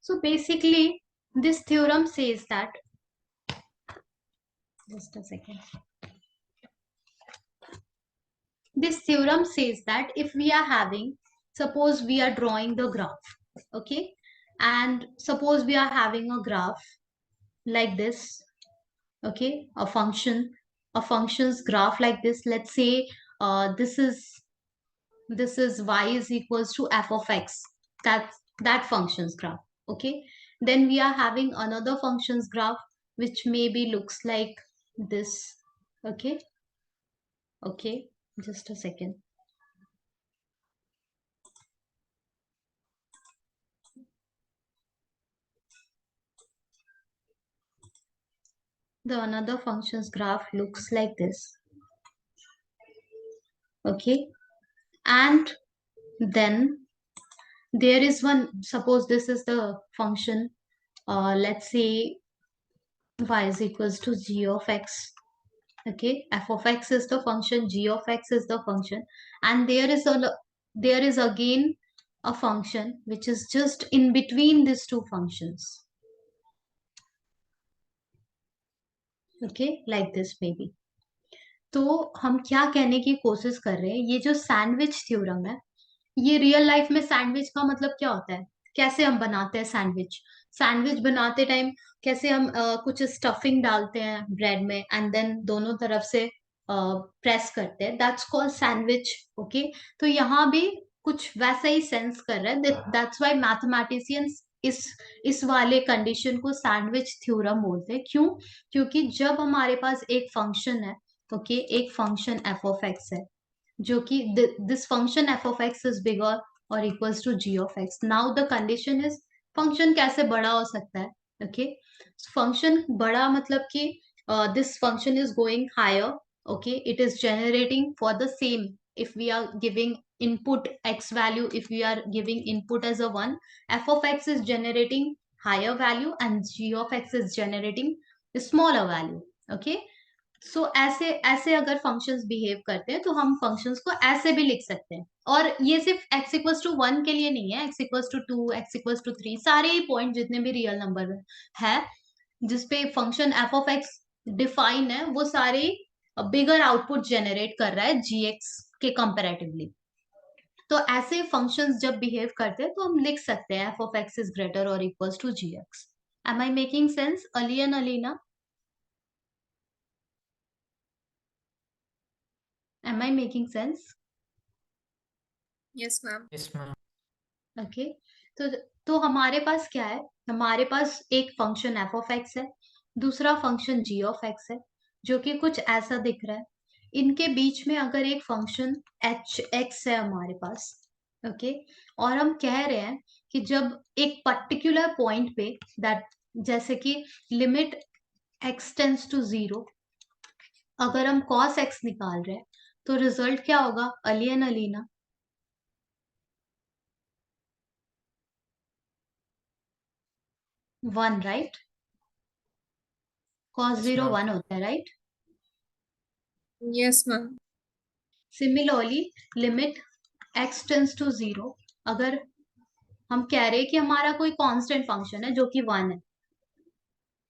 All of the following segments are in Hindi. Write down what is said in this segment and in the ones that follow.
So basically, this theorem says that, just a second. This theorem says that if we are having, suppose we are drawing the graph, okay, and suppose we are having a graph like this, okay, a function's graph like this. Let's say this is y is equals to f of x. That function's graph, okay. Then we are having another function's graph which maybe looks like this, okay. Okay, just a second. The another function's graph looks like this, okay. And then there is one, suppose this is the function, let's say y is equals to g of x, okay. F of x is the function, g of x is the function, and there is again a function which is just in between these two functions, okay, like this maybe. तो हम क्या कहने की कोशिश कर रहे हैं, ये जो सैंडविच थ्योरम है, ये रियल लाइफ में सैंडविच का मतलब क्या होता है, कैसे हम बनाते हैं सैंडविच। सैंडविच बनाते टाइम कैसे हम कुछ स्टफिंग डालते हैं ब्रेड में एंड देन दोनों तरफ से प्रेस करते हैं, दैट्स कॉल्ड सैंडविच, ओके। तो यहाँ भी कुछ वैसा ही सेंस कर रहा है, दैट्स व्हाई मैथमेटिशियंस इस वाले कंडीशन को सैंडविच थ्योरम बोलते हैं। क्यों? क्योंकि जब हमारे पास एक फंक्शन है, ओके, एक फंक्शन एफ ऑफ एक्स है, जो कि this function f of x is bigger और equals to g of x. Now the condition is, function कैसे बड़ा हो सकता है, ओके। फंक्शन बड़ा मतलब कि this function is going higher, okay, it is generating for the same, if we are giving input x value, if we are giving input as a 1, f of x is generating higher value and g of x is generating smaller value, okay। सो ऐसे ऐसे अगर फंक्शंस बिहेव करते हैं तो हम फंक्शंस को ऐसे भी लिख सकते हैं। और ये सिर्फ x इक्वल्स टू 1 के लिए नहीं है, x equals to 2, x equals to 3, सारे ही पॉइंट जितने भी रियल नंबर है जिसपे function f of x define है, वो सारे बिगर आउटपुट जेनरेट कर रहा है gx के कंपेरेटिवली। तो ऐसे फंक्शंस जब बिहेव करते हैं तो हम लिख सकते हैं f of x is greater और equals to gx। Am I making sense, Ali and Alina? Am I making sense? Yes, ma'am. Yes, ma'am. Okay. तो हमारे पास क्या है, हमारे पास एक फंक्शन एफ ऑफ एक्स है, दूसरा फंक्शन जी ऑफ एक्स है, जो कि कुछ ऐसा दिख रहा है। इनके बीच में अगर एक फंक्शन एच एक्स है हमारे पास, ओके, और हम कह रहे हैं कि जब एक पर्टिकुलर पॉइंट पे, दैट जैसे कि लिमिट एक्स टेंस टू 0, अगर हम कॉस एक्स निकाल रहे हैं तो रिजल्ट क्या होगा, Ali and Alina? 1, right? cos Yes, 0 ma'am. 1 होता है, right? Yes, ma'am. Similarly limit x tends to 0, अगर हम कह रहे हैं कि हमारा कोई कांस्टेंट फंक्शन है जो कि 1 है,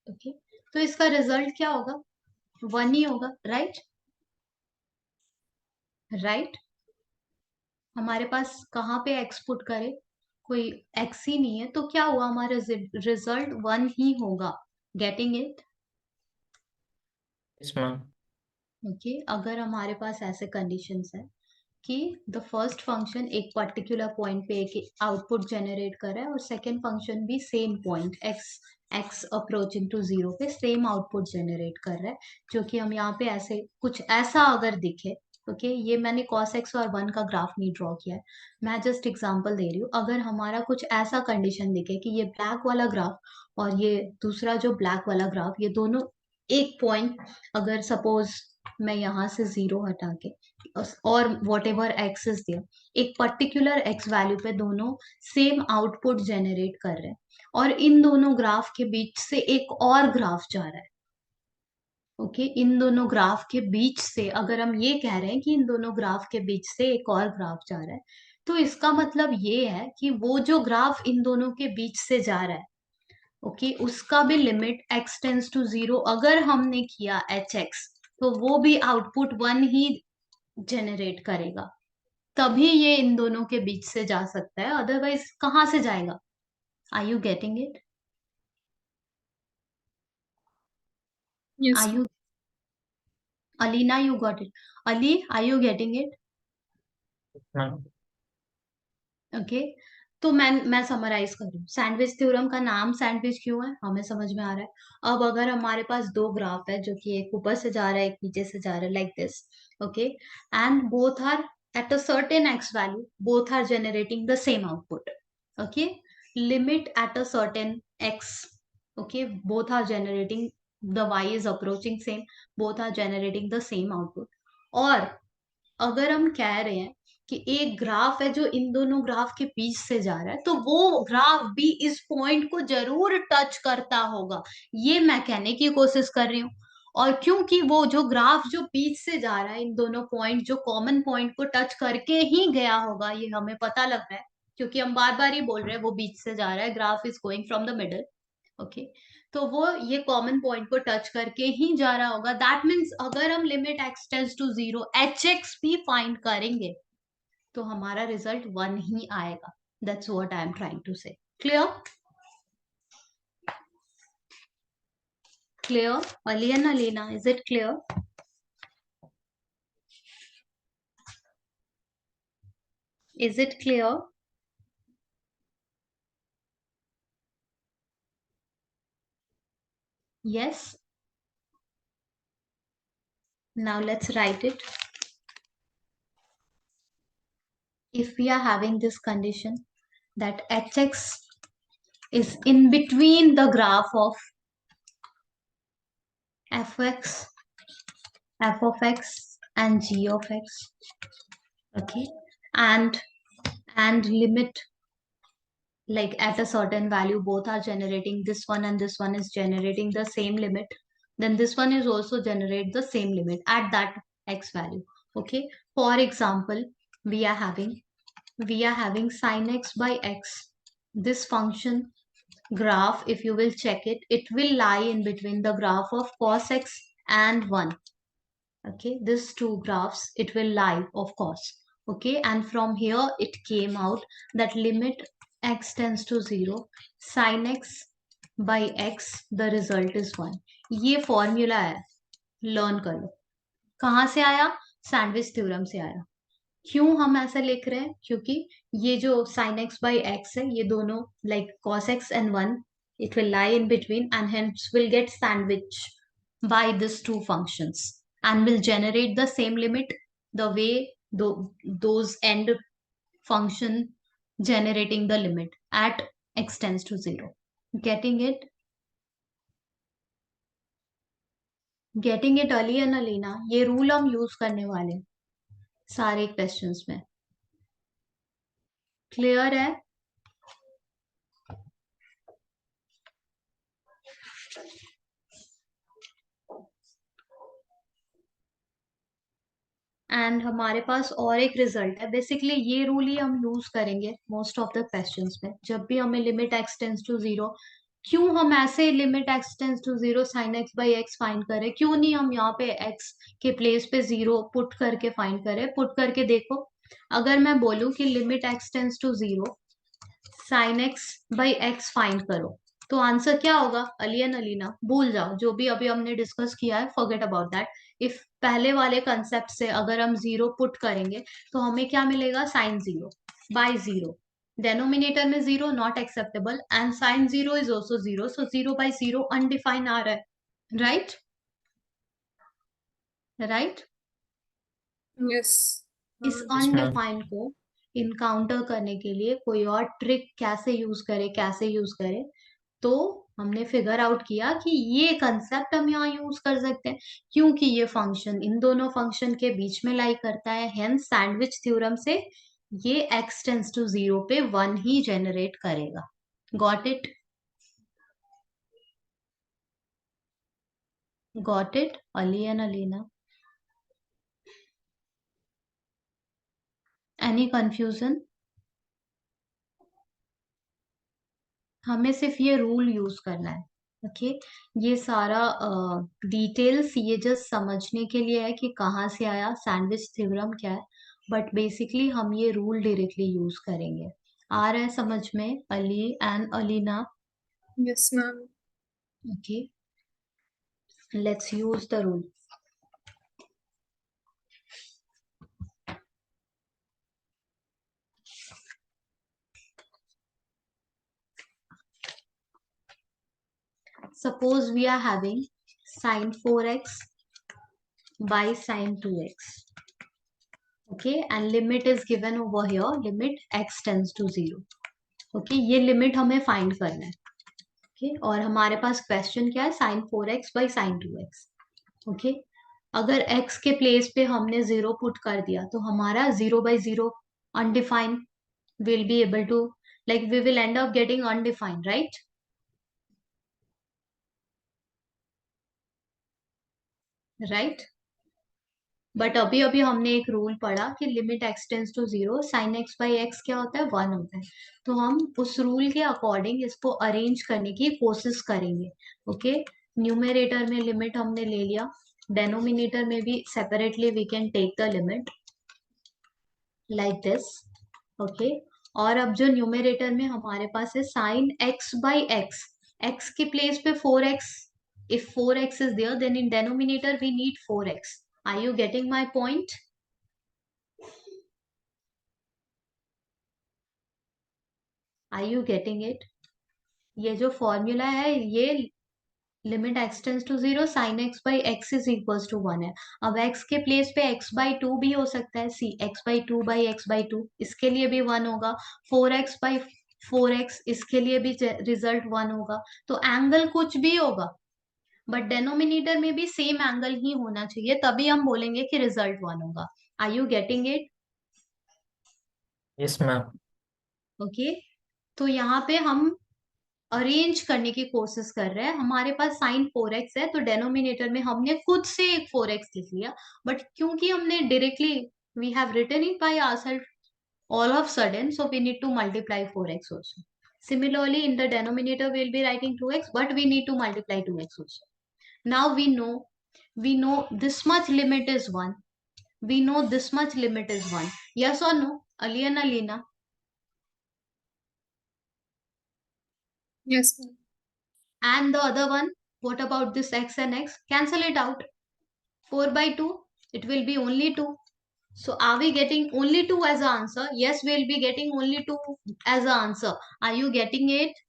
ओके, तो इसका रिजल्ट क्या होगा, 1 ही होगा, राइट? राइट। हमारे पास कहाँ पे x पुट करे, कोई x ही नहीं है, तो क्या हुआ, हमारा रिजल्ट 1 ही होगा। Getting it? Yes, ma'am. Okay. अगर हमारे पास ऐसे कंडीशंस है कि द फर्स्ट फंक्शन एक पर्टिकुलर पॉइंट पे एक आउटपुट जनरेट कर रहा है और सेकेंड फंक्शन भी same point x approaching to 0 पे सेम आउटपुट जनरेट कर रहा है, जो कि हम यहाँ पे ऐसे कुछ ऐसा अगर दिखे, ओके, ये मैंने cos x और 1 का ग्राफ नहीं ड्रॉ किया है, मैं जस्ट एग्जांपल दे रही हूँ। अगर हमारा कुछ ऐसा कंडीशन दिखे कि ये ब्लैक वाला ग्राफ और ये दूसरा जो ब्लैक वाला ग्राफ, ये दोनों एक पॉइंट, अगर सपोज मैं यहाँ से 0 हटा के और whatever x is there, एक पर्टिकुलर एक्स वैल्यू पे दोनों सेम आउटपुट जेनरेट कर रहे हैं, और इन दोनों ग्राफ के बीच से एक और ग्राफ जा रहा है, ओके, इन दोनों ग्राफ के बीच से, अगर हम ये कह रहे हैं कि इन दोनों ग्राफ के बीच से एक और ग्राफ जा रहा है, तो इसका मतलब ये है कि वो जो ग्राफ इन दोनों के बीच से जा रहा है, ओके, उसका भी लिमिट x टेंस टू 0 अगर हमने किया एच एक्स, तो वो भी आउटपुट 1 ही जनरेट करेगा, तभी ये इन दोनों के बीच से जा सकता है, अदरवाइज कहाँ से जाएगा? Are you getting it? Yes. Are you, Alina, you got it? Ali, are you getting it? हाँ। ओके, तो मैं समराइज कर रही हूँ। सैंडविच थ्योरम का नाम सैंडविच क्यों है, हमें समझ में आ रहा है। अब अगर हमारे पास दो ग्राफ है, जो कि एक ऊपर से जा रहा है, एक नीचे से जा रहा है, like this, okay, and both are at a certain x value, both are generating the same output, okay, limit at a certain x, okay, both are generating, the y is approaching same, both are generating the same output। और अगर हम कह रहे हैं कि एक ग्राफ है जो इन दोनों ग्राफ के बीच से जा रहा है, तो वो ग्राफ भी इस पॉइंट को जरूर टच करता होगा, ये मैं कहने की कोशिश कर रही हूँ। और क्योंकि वो जो ग्राफ जो बीच से जा रहा है, इन दोनों पॉइंट जो कॉमन पॉइंट को टच करके ही गया होगा, ये हमें पता लग रहा है, क्योंकि हम बार बार ही बोल रहे हैं वो बीच से जा रहा है, graph is going from the middle, okay, तो वो ये कॉमन पॉइंट को टच करके ही जा रहा होगा। दैट मीन्स अगर हम limit x tends to 0 h x भी फाइंड करेंगे, तो हमारा रिजल्ट 1 ही आएगा। That's what I am trying to say. Clear? Clear? Aliyan, Alina, is it clear? Is it clear? Yes. Now let's write it. If we are having this condition that hx is in between the graph of fx, f of x and g of x, okay, and limit, like at a certain value both are generating, this one and this one is generating the same limit, then this one is also generate the same limit at that x value, okay. For example, we are having sin x by x, this function graph, if you will check it, it will lie in between the graph of cos x and 1, okay, these two graphs, it will lie, of course, okay, and from here it came out that limit x tends to 0, sin x by x, the result is 1। ये फॉर्मूला है, लर्न कर लो। कहाँ से आया? सैंडविच थ्योरम से आया। क्यों हम ऐसा लिख रहे हैं? क्योंकि ये जो sin x by x है, ये दोनों like cos x and 1, it will lie in between and hence will get sandwich by these two functions and will generate the same limit the way those end function generating the limit at x tends to 0। Getting it? Getting it, Ali and Alina? ये रूल हम यूज करने वाले हैं सारे क्वेश्चंस में। क्लियर है? एंड हमारे पास और एक रिजल्ट है, बेसिकली ये रूल ही हम यूज करेंगे मोस्ट ऑफ द क्वेश्चंस में, जब भी हमें लिमिट एक्स टेंस टू 0। क्यों हम ऐसे limit x tends to 0 sine x by x find करें? क्यों नहीं हम यहाँ पे एक्स के प्लेस पे 0 पुट करके फाइंड करें? पुट करके देखो, अगर मैं बोलूं कि limit x tends to 0 sine x by x find करो, तो आंसर क्या होगा? अलियन, अलीना, भूल जाओ जो भी अभी हमने डिस्कस किया है, फॉरगेट अबाउट दैट। इफ पहले वाले कंसेप्ट से अगर हम 0 पुट करेंगे, तो हमें क्या मिलेगा? साइन 0 बाय 0, डेनोमिनेटर में 0 not acceptable, and sine 0 is also 0, so 0 by 0 undefined आ रहा है, राइट? राइट? Yes. इस Yes, ma'am. अनडिफाइंड को इनकाउंटर करने के लिए कोई और ट्रिक कैसे यूज करे, कैसे यूज करे, तो हमने फिगर आउट किया कि ये कंसेप्ट हम यहाँ यूज कर सकते हैं, क्योंकि ये फंक्शन इन दोनों फंक्शन के बीच में लाई करता है, हेंस सैंडविच थ्योरम से ये x टेंस टू 0 पे 1 ही जनरेट करेगा। Got it? Got it, Ali and Alina? Any confusion? हमें सिर्फ ये रूल यूज करना है। ओके, ये सारा डिटेल्स ये जस्ट समझने के लिए है कि कहाँ से आया सैंडविच थ्योरम क्या है, बट बेसिकली हम ये रूल डायरेक्टली यूज करेंगे। आ रहा है समझ में Ali and Alina? Yes, ma'am. Okay, let's use the rule. Suppose we are having sine 4x by sine 2x. Okay, and limit is given over here, limit x tends to 0. Okay, ये लिमिट हमें फाइंड करना है। Okay, और हमारे पास क्वेश्चन क्या है, sine 4x by sine 2x। Okay, अगर x के प्लेस पे हमने 0 पुट कर दिया तो हमारा 0/0 undefined will be able to, like we will end up getting undefined, right? Right, but अभी अभी हमने एक रूल पढ़ा कि limit x tends to 0 sine x by x क्या होता है, 1 होता है। तो हम उस रूल के अकॉर्डिंग इसको अरेंज करने की कोशिश करेंगे। ओके, न्यूमरेटर में लिमिट हमने ले लिया, डेनोमिनेटर में भी separately we can take the limit like this. Okay, और अब जो न्यूमरेटर में हमारे पास है sine x by x, x के प्लेस पे 4x, if 4x is there then in denominator we need 4x. Are you getting my point? Are you getting it? ये जो फॉर्मूला है ये limit x tends to 0 sine x by x is equals to 1 है। अब x के प्लेस पे x/2 भी हो सकता है, सी x/2 बाई x/2, इसके लिए भी 1 होगा। 4x/4x, इसके लिए भी रिजल्ट 1 होगा। तो एंगल कुछ भी होगा बट डेनोमिनेटर में भी सेम एंगल ही होना चाहिए, तभी हम बोलेंगे कि रिजल्ट 1 होगा। Are you getting it? Yes ma'am. Okay, तो यहाँ पे हम अरेंज करने की कोशिश कर रहे हैं। हमारे पास साइन 4x है तो डेनोमिनेटर में हमने खुद से एक 4x लिख लिया, बट क्योंकि हमने directly we have written it by ourself all of sudden, so we need to multiply 4x also. Similarly, in the denominator we'll be writing 2x, but we need to multiply 2x also. Now we know this much limit is 1, we know this much limit is 1. Yes or no, Ali and Alina? Yes, ma'am. And the other one, what about this x and x? Cancel it out. 4/2, it will be only 2. So are we getting only 2 as an answer? Yes, we'll be getting only 2 as an answer. Are you getting it?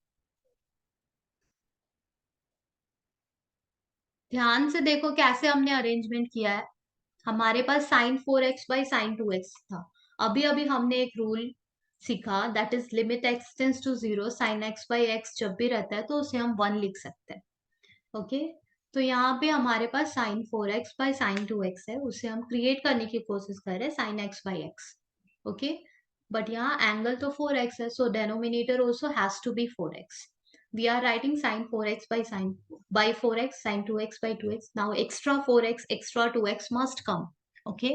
ध्यान से देखो कैसे हमने अरेंजमेंट किया है। हमारे पास sign 4x by sine 2x था। अभी अभी हमने एक रूल सीखा, that is limit x tends to 0 sine x by x जब भी रहता है तो उसे हम 1 लिख सकते हैं। ओके, तो यहाँ पे हमारे पास sign 4x by sine 2x है, उसे हम क्रिएट करने की कोशिश कर रहे हैं sine x by x। Okay, but यहाँ एंगल तो 4x है, so denominator also has to be 4x। We are writing sine 4x by 4x, sine 2x by 2x. Now extra 4x, extra 2x must come. Okay,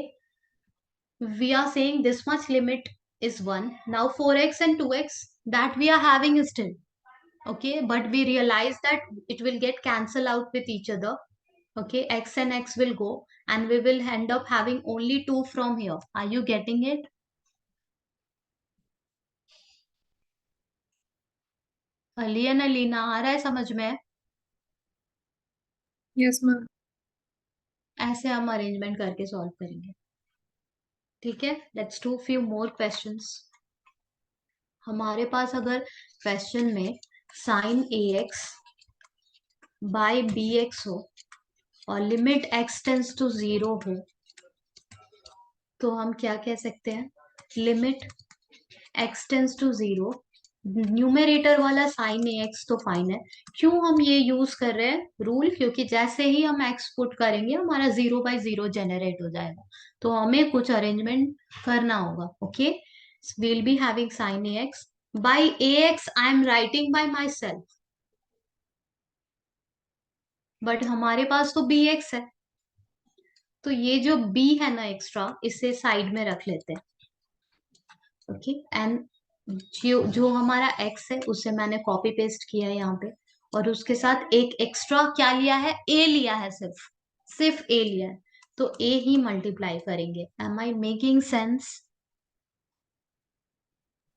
we are saying this much limit is 1. Now 4x and 2x that we are having is still okay, but we realize that it will get cancelled out with each other. Okay, x and x will go and we will end up having only 2 from here. Are you getting it? Ali and Alina, आ रहा है समझ में? Yes, ma'am. ऐसे हम अरेंजमेंट करके सॉल्व करेंगे। ठीक है, let's do few more questions. हमारे पास अगर क्वेश्चन में साइन ax बाय bx हो और लिमिट x टेंस टू 0 हो तो हम क्या कह सकते हैं, limit x tends to 0, numerator वाला साइन ax तो फाइन है। क्यों हम ये यूज कर रहे हैं रूल, क्योंकि जैसे ही हम x पुट करेंगे हमारा 0/0 जनरेट हो जाएगा, तो हमें कुछ अरेंजमेंट करना होगा। Okay, we'll be having sin ax by ax I am writing by myself, but हमारे पास तो bx है, तो ये जो b है ना एक्स्ट्रा, इसे साइड में रख लेते हैं। ओके, एंड जो हमारा x है उसे मैंने कॉपी पेस्ट किया है यहाँ पे, और उसके साथ एक एक्स्ट्रा क्या लिया है, a लिया है, सिर्फ सिर्फ a लिया है, तो a ही मल्टीप्लाई करेंगे। Am I making sense?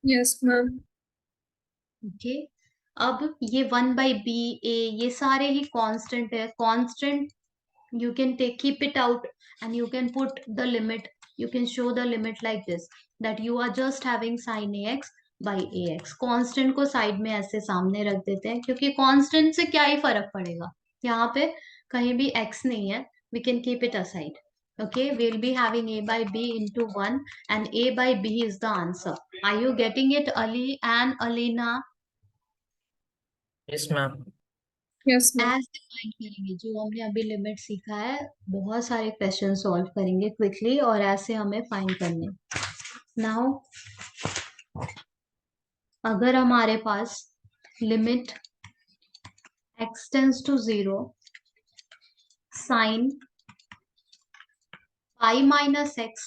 Yes, ma'am. Okay. अब ये 1/b a ये सारे ही कांस्टेंट है, constant you can take keep it out and you can put the limit, you can show the limit like this, that you are just having sin ax by ax। Constant को साइड में ऐसे सामने रख देते हैं, क्योंकि कांस्टेंट से क्या ही फर्क पड़ेगा, यहाँ पे कहीं भी x नहीं है, we can keep it aside। okay, we'll be having a by b into 1 and a by b is the answer। are you getting it, Ali and Alina? Yes, ma'am. Yes, ma'am. ऐसे फाइंड करेंगे, जो हमने अभी लिमिट सीखा है, बहुत सारे क्वेश्चन सॉल्व करेंगे क्विकली, और ऐसे हमें फाइंड करने। नाउ अगर हमारे पास limit x tends to 0 sine pi minus x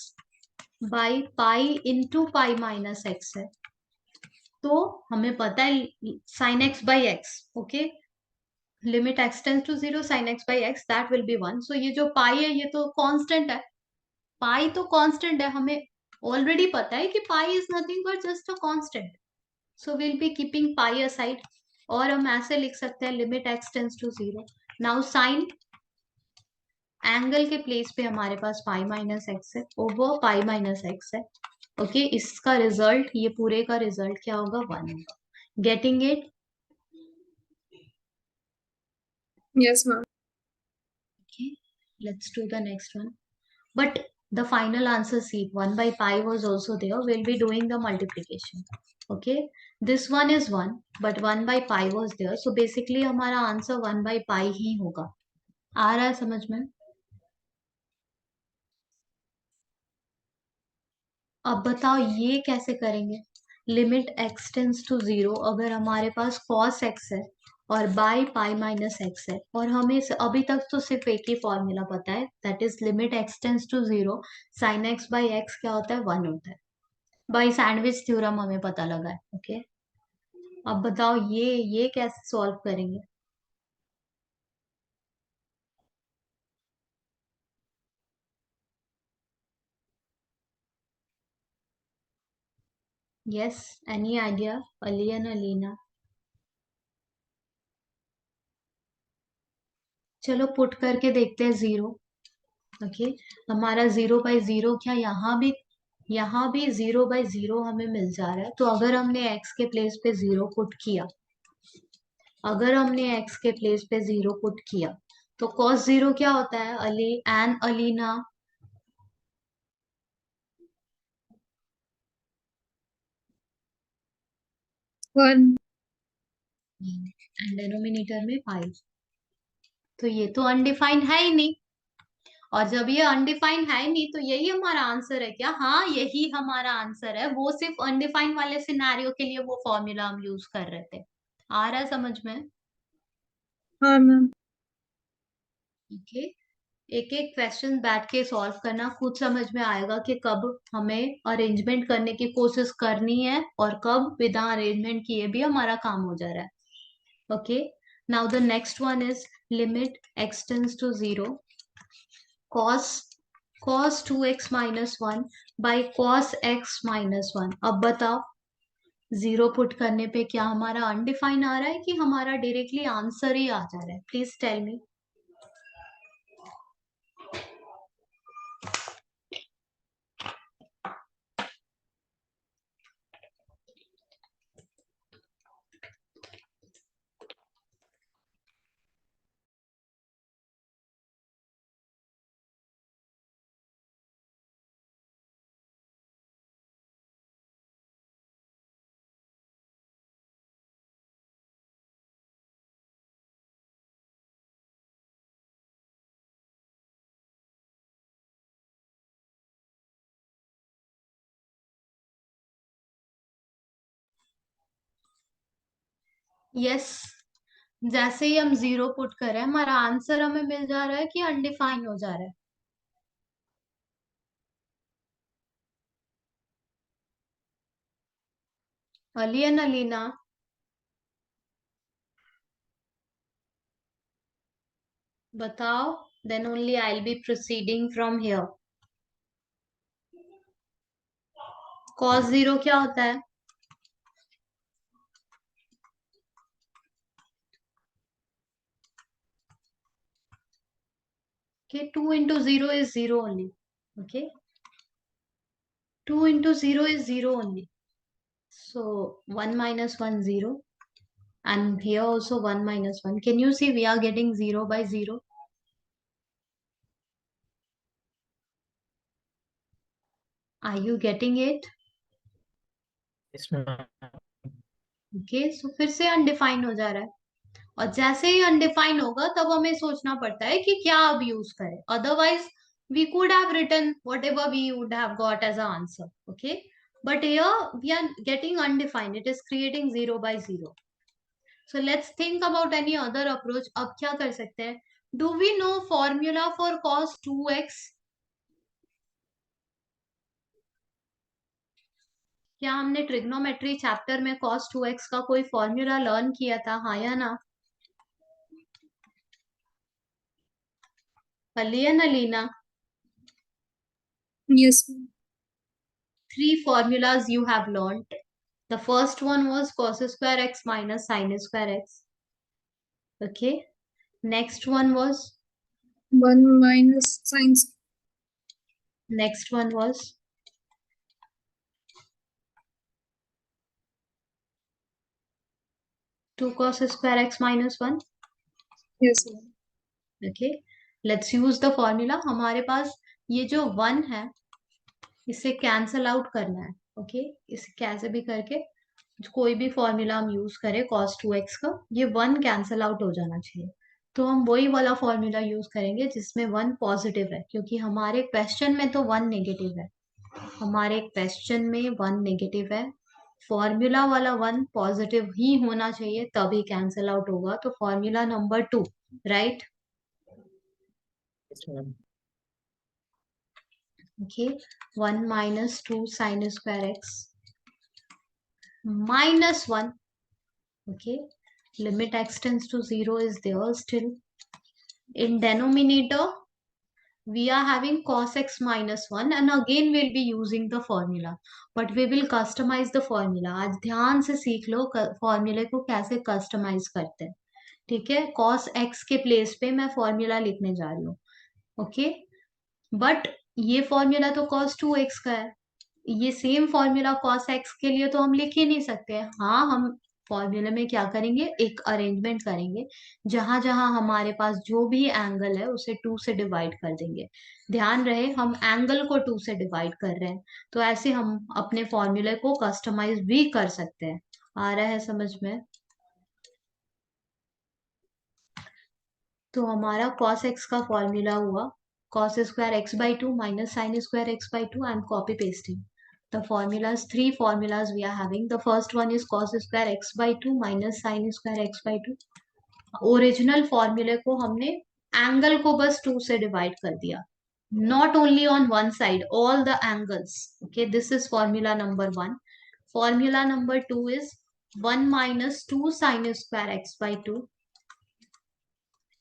by pi into pi minus x है, तो हमें पता है sine x by x. Okay, limit x tends to 0 sine x by x, that will be 1। So ये जो पाई है ये तो कांस्टेंट है, पाई तो कांस्टेंट है, हमें ऑलरेडी पता है कि pi is nothing but just a constant. So will be keeping pi aside, और हम ऐसे लिख सकते हैं limit x tends to 0। Now sine angle के प्लेस पे हमारे पास पाई माइनस एक्स है, ओवर पाई माइनस एक्स है। ओके, इसका रिजल्ट, ये पूरे का रिजल्ट क्या होगा, 1 होगा। Getting it? Yes, ma'am. Okay, let's do the next one. But the final answer, see, 1 by pi was also there. We'll be doing the multiplication. Okay, this one is 1, but 1 by pi was there. So basically हमारा आंसर 1 by pi ही होगा। आ रहा है समझ में? अब बताओ ये कैसे करेंगे। लिमिट x टेंस टू 0, अगर हमारे पास cos x है और बाई पाई माइनस एक्स है, और हमें अभी तक तो सिर्फ एक ही फॉर्मूला पता है, that is limit x tends to 0 sine x by x क्या होता है, 1 होता है। बाई सैंडविच थ्योरम हमें पता लगा है। ओके, अब बताओ ये कैसे सॉल्व करेंगे। Yes, any idea, alien Alina? चलो पुट करके देखते हैं 0। ओके, हमारा 0/0 क्या, यहाँ भी 0/0 हमें मिल जा रहा है, तो अगर हमने x के प्लेस पे 0 पुट किया, अगर हमने x के प्लेस पे 0 पुट किया, तो cos 0 क्या होता है, Ali and Alina? 1. And denominator में पाई, तो ये तो अनडिफाइंड है ही नहीं, और जब ये अनडिफाइंड है ही नहीं, तो यही हमारा आंसर है क्या? हाँ, यही हमारा आंसर है, वो सिर्फ अनडिफाइंड वाले सिनेरियो के लिए वो फॉर्मूला हम यूज कर रहे थे। आ रहा है समझ में? हाँ, मैम. ओके, एक एक क्वेश्चन बैठ के सॉल्व करना, खुद समझ में आएगा कि कब हमें अरेंजमेंट करने की कोशिश करनी है और कब बिना अरेंजमेंट किए भी हमारा काम हो जा रहा है। Okay, now the next one is limit x tends to 0 cos cos 2x minus 1 by cos x minus 1। अब बताओ, 0 पुट करने पे क्या हमारा अनडिफाइन आ रहा है कि हमारा डायरेक्टली आंसर ही आ जा रहा है? Please tell me. यस, जैसे ही हम 0 पुट कर रहे हैं, हमारा आंसर हमें मिल जा रहा है कि अनडिफाइन हो जा रहा है? Ali and Alina, बताओ. Then only I'll be proceeding from here. Cos 0 क्या होता है? Okay, 2 into 0 is 0 only. Okay, 2 into 0 is 0 only. So 1 minus 1, 0. And here also 1 minus 1. Can you see we are getting 0 by 0? Are you getting it? Yes, ma'am. Okay, so फिर से अनडिफाइन हो जा रहा है. और जैसे ही अनडिफाइन होगा तब हमें सोचना पड़ता है कि क्या अब यूज करें. Otherwise we could have written whatever we would have got as an answer. Okay, but here we are getting undefined. It is creating 0 by 0. So let's think about any other approach. अब क्या कर सकते हैं? Do we know formula for cos 2x? क्या हमने ट्रिग्नोमेट्री चैप्टर में cos 2x का कोई फॉर्मूला लर्न किया था? हाँ या ना? Alien Alina, Yes, ma'am. 3 formulas you have learned. The first one was cos square x minus sin square x. Okay. Next one was, 1 minus sin. next one was, 2 cos square x minus 1. Yes, ma'am. Okay. Let's use the formula. हमारे पास ये जो 1 है इसे कैंसल आउट करना है. ओके, इसे कैसे भी करके कोई भी फॉर्मूला हम यूज करें cos 2x का, ये 1 कैंसल आउट हो जाना चाहिए. तो हम वही वाला फॉर्मूला यूज करेंगे जिसमें 1 पॉजिटिव है, क्योंकि हमारे क्वेश्चन में तो 1 नेगेटिव है. हमारे क्वेश्चन में 1 नेगेटिव है. फॉर्मूला वाला 1 पॉजिटिव ही होना चाहिए तभी कैंसल आउट होगा. तो formula number 2, right? Yes, ma'am. Okay, 1 minus 2 sin square x minus 1. Okay, limit x tends to 0 is there still. In denominator we are having cos x minus 1 and again we'll be using the formula, but we will customize the formula. आज ध्यान से सीख लो फॉर्मूले को कैसे कस्टमाइज करते हैं. ठीक है, cos x के प्लेस पे मैं फॉर्मूला लिखने जा रही हूँ. ओके, बट ये फॉर्मूला तो cos 2x का है. ये सेम फॉर्मूला cos x के लिए तो हम लिख ही नहीं सकते. हाँ, हम फॉर्मूले में क्या करेंगे, एक अरेंजमेंट करेंगे. जहां जहां हमारे पास जो भी एंगल है उसे 2 से डिवाइड कर देंगे. ध्यान रहे हम एंगल को 2 से डिवाइड कर रहे हैं. तो ऐसे हम अपने फॉर्मूले को कस्टमाइज भी कर सकते हैं. आ रहा है समझ में? तो हमारा cos x का फॉर्मूला हुआ cos square x by 2 minus sin square x by 2. I'm copy pasting the formulas. 3 formulas we are having. The first one is cos square x by 2 minus sin square x by 2. Original फॉर्मूले को हमने एंगल को बस 2 से डिवाइड कर दिया. Not only on one side, all the angles. Okay, this is formula number 1. Formula number 2 is 1 minus 2 sin square x by 2.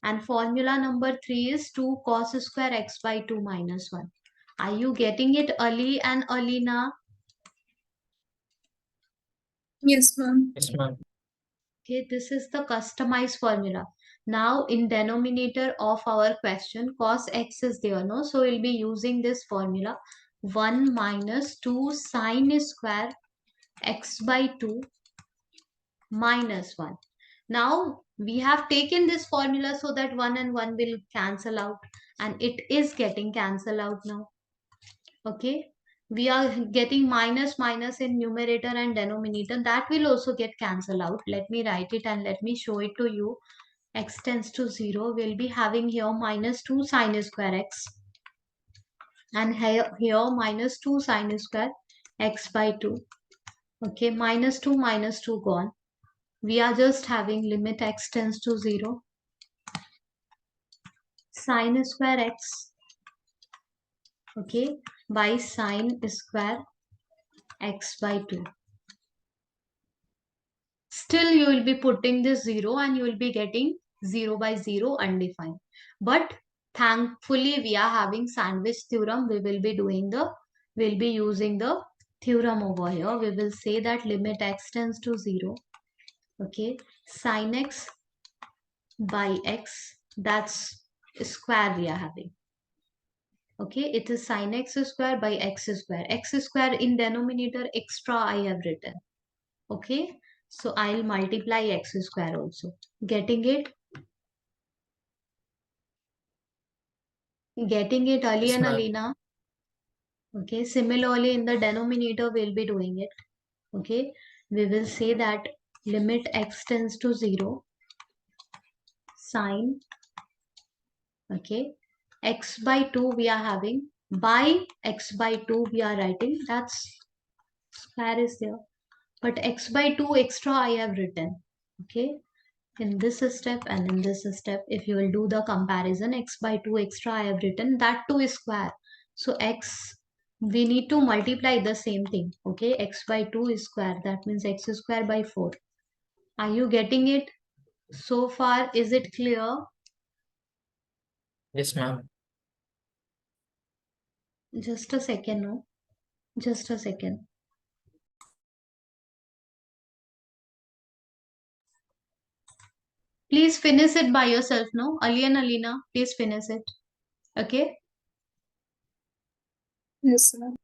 And formula number 3 is 2 cos square x by 2 minus 1. Are you getting it, Ali and Alina? Yes, ma'am. Yes, ma'am. Okay, this is the customized formula. Now in denominator of our question, cos x is there, no? So we'll be using this formula 1 minus 2 sin square x by 2 minus 1. Now we have taken this formula so that 1 and 1 will cancel out, and it is getting cancelled out now. Okay, we are getting minus minus in numerator and denominator. That will also get cancelled out. Let me write it and let me show it to you. X tends to 0. We'll be having here minus 2 sin square x, and here minus 2 sin square x by 2. Okay, minus 2 gone. We are just having limit x tends to 0 sin square x, okay, by sin square x by 2. Still you will be putting this 0 and you will be getting 0 by 0 undefined. But thankfully we are having sandwich theorem. We'll be using the theorem over here. We will say that limit x tends to 0. Okay, sin x by x, that's square we are having. Okay, it is sin x square by x square. X square in denominator extra I have written. Okay, so I'll multiply x square also. Getting it? Getting it, Ali Yes, and ma'am. Alina? Okay, similarly in the denominator we'll be doing it. Okay, we will say that limit x tends to 0 sine, okay, x by 2 we are having, by x by 2 we are writing, that's square is there, but x by 2 extra I have written. Okay, in this step and in this step, if you will do the comparison, x by 2 extra I have written, that 2 is square, so x, we need to multiply the same thing. Okay, x by 2 is square, that means x square by 4. Are you getting it so far? Is it clear? Yes, ma'am. Just a second, no, just a second. Please finish it by yourself, no, Ali and Alina, please finish it. Okay. Yes, ma'am.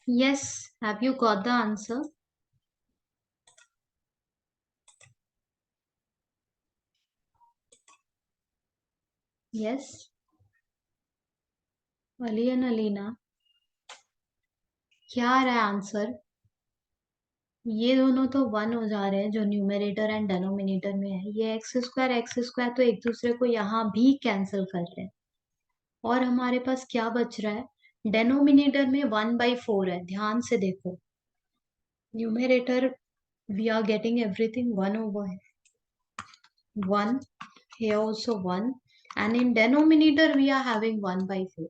Yes, have you got the answer? Yes, Ali and Alina, क्या आ रहा है आंसर? ये दोनों तो 1 हो जा रहे हैं जो न्यूमरेटर एंड डेनोमिनेटर में है। ये एक्स स्क्वायर तो एक दूसरे को यहाँ भी कैंसिल कर रहे हैं। और हमारे पास क्या बच रहा है? डेनोमिनेटर में 1/4 है, ध्यान से देखो। Numerator we are getting everything 1 over 1, here also 1, and in denominator we are having 1/4.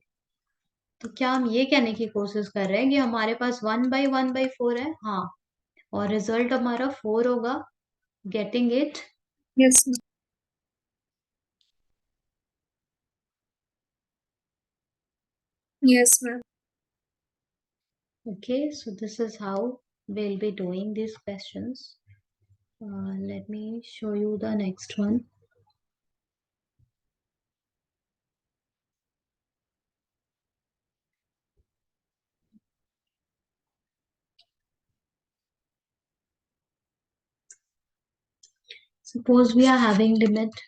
तो क्या हम ये कहने की कोशिश कर रहे हैं कि हमारे पास 1/1/4 है? हाँ, और रिजल्ट हमारा 4 होगा। Getting it? Yes, ma'am. Yes, ma'am. Okay, so this is how we'll be doing these questions. Let me show you the next one. Suppose we are having limit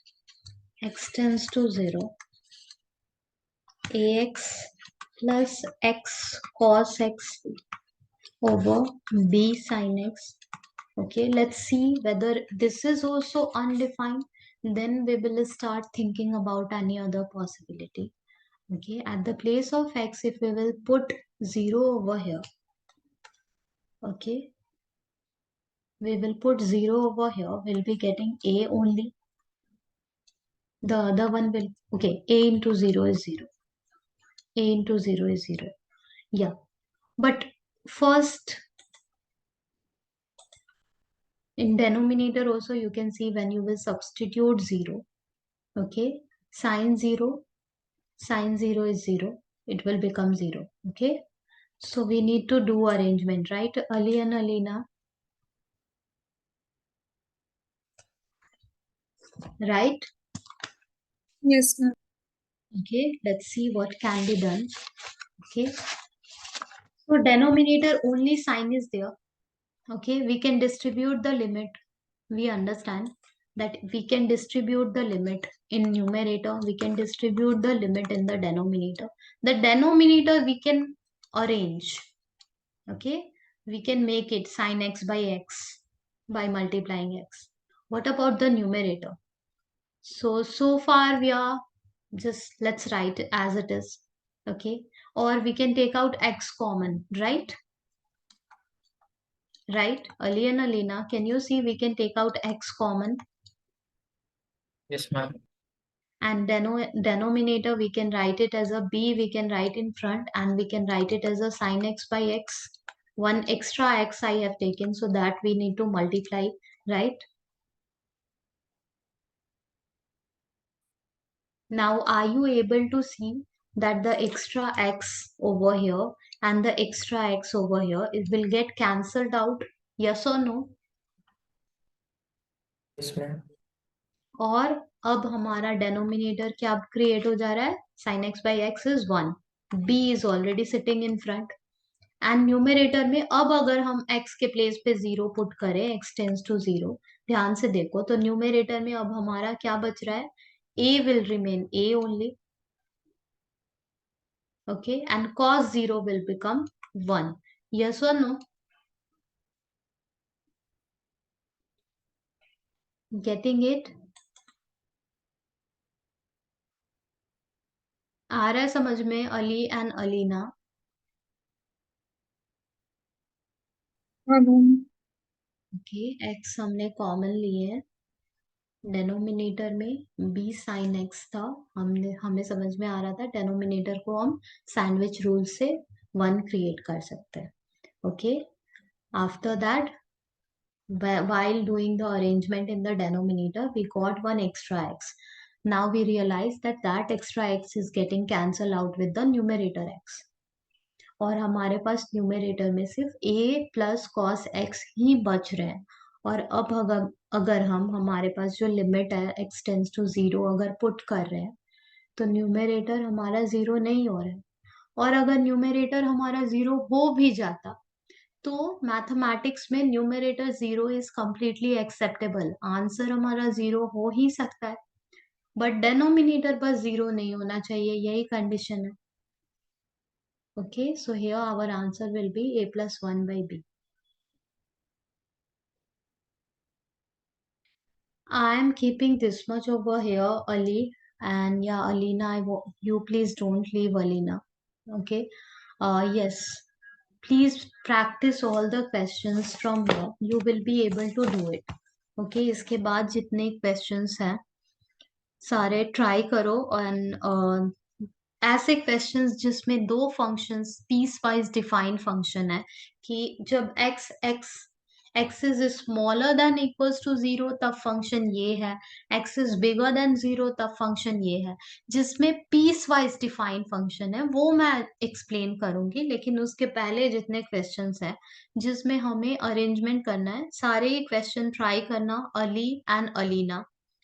x tends to 0, ax plus x cos x over b sin x. Okay, let's see whether this is also undefined. Then we will start thinking about any other possibility. Okay, at the place of x, if we will put 0 over here, okay, we will put 0 over here, we'll be getting a only. The other one will, okay, a into 0 is 0. A into 0 is 0. Yeah, but first, in denominator also you can see when you will substitute 0, okay, sine 0 is 0, it will become 0. Okay, so we need to do arrangement, right, Ali and Alina? Right? Yes, ma'am. Okay, let's see what can be done. Okay, so denominator only sign is there. Okay, we can distribute the limit. We understand that we can distribute the limit in numerator, we can distribute the limit in the denominator. The denominator we can arrange. Okay, we can make it sin x by x by multiplying x. What about the numerator? So far we are just, let's write it as it is. Okay, or we can take out x common, right? Right, Ali and Alina, can you see we can take out x common? Yes, ma'am. And denominator we can write it as a b, we can write in front, and we can write it as a sin x by x. One extra x I have taken, so that we need to multiply, right? Now, are you able to see that the extra x over here and the extra x over here, it will get cancelled out? Yes or no? Yes, ma'am. और अब हमारा डेनोमिनेटर क्या क्रिएट हो जा रहा है? sin x by x is 1. b is already sitting in front. And numerator में अब अगर हम x के प्लेस पे 0 पुट करें, x टेंस टू 0, ध्यान से देखो तो न्यूमरेटर में अब हमारा क्या बच रहा है? a will remain a only. Okay, and cos 0 will become 1. Yes or no? Getting it? आ रहा है समझ में अली एंड अलीना? हाँ, ma'am. ओके, x हमने कॉमन लिए है, डेनोमिनेटर में b sin x था, हमें समझ में आ रहा था डेनोमिनेटर को हम सैंडविच रूल से 1 क्रिएट कर सकते हैं. Okay, after that while doing the arrangement in the denominator we got one extra x. Now we realize that that extra x is getting cancelled out with the numerator x, और हमारे पास न्यूमरेटर में सिर्फ a प्लस कॉस x ही बच रहे हैं. और अब अगर हम हमारे पास जो लिमिट है x टेंस टू 0 अगर पुट कर रहे हैं तो न्यूमरेटर हमारा 0 नहीं हो रहा है. और अगर न्यूमरेटर हमारा 0 हो भी जाता तो मैथमेटिक्स में numerator 0 is completely acceptable, answer हमारा 0 हो ही सकता है, बट डेनोमिनेटर पर 0 नहीं होना चाहिए, यही कंडीशन है. Okay, so here our answer will be a plus 1 by b. I am keeping this much over here, Ali, and yeah, Alina, you please don't leave, Alina. Okay. Yes. Please practice all the questions from here. You will be able to do it. Okay. इसके बाद जितने questions हैं सारे ट्राई करो और ऐसे क्वेश्चंस जिसमें दो functions piecewise defined function है कि जब x is smaller than equals to zero तब फंक्शन ये है, x is bigger than zero तब फंक्शन ये है। जिसमें पीस वाइज डिफाइंड फंक्शन है वो मैं एक्सप्लेन करूंगी, लेकिन उसके पहले जितने क्वेश्चंस हैं जिसमें हमें अरेंजमेंट करना है सारे क्वेश्चन ट्राई करना, Ali and Alina.